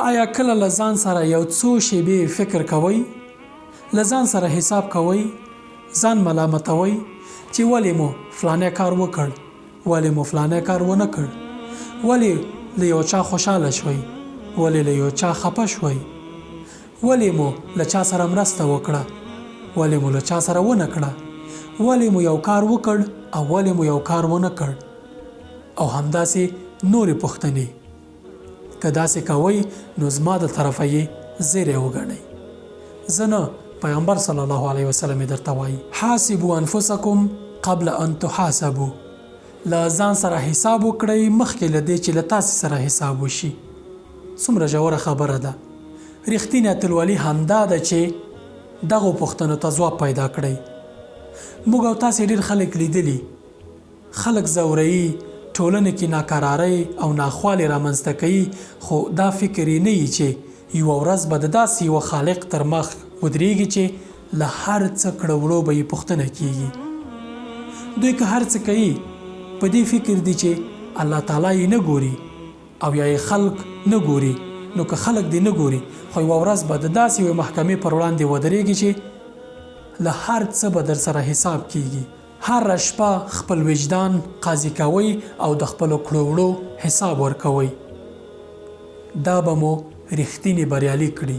آیا کله له ځان سره یو څو شیبې فکر کوئ؟ له ځان سره حساب کوئ؟ ځان ملامتوئ چې ولې مو فلانی کار وکړ؟ ولې مو فلانی کار ونه کړ؟ ولې له یو چا خوشحاله شوئ؟ ولې له یو چا خفه شوئ؟ ولې مو له چا سره مرسته وکړه؟ ولې مو له چا سره ونه کړه؟ ولې مو یو کار وکړ او ولې مو یو کار ونه کړ؟ او همداسې نورې پوښتنې. که داسې کوئ نو زما د طرفه یې زیری وګڼئ. زه نه، پیغمبر صلی الله علیه وسلم یې درته وایي حاسبوا انفسکم قبل ان تحاسبوا. له ځان سره حساب وکړئ مخکې له دې چې له تاسې سره حساب وشي. څومره ژوره خبره ده. رښتینې اتلولي همدا ده چې دغو پوښتنو ته ځواب پیدا کړئ. موږ او تاسې ډېر خلک لیدلي، خلک ځوروي، ټولنه کې ناکرارۍ او ناخوالې رامنځته کوي، خو دا فکر یې نه وي چې یوه ورځ به د داسې یوه خالق تر مخ ودرېږي چې له هر څه کړه وړو به یې پوښتنه کیږي. دوی که هر څه کوي په دې فکر دي چې الله تعالی یې نه ګوري او یا یې خلق نه ګوري. نو که خلق دې نه ګوري خو یوه ورځ به د داسې یوې محکمې پر وړاندې ودرېږي چې له هر څه به در سره حساب کیږي. هر شپه خپل وجدان قاضي کوئ او د خپلو کړو وړو حساب ورکوئ. دا به مو رښتینې بریالي کړي.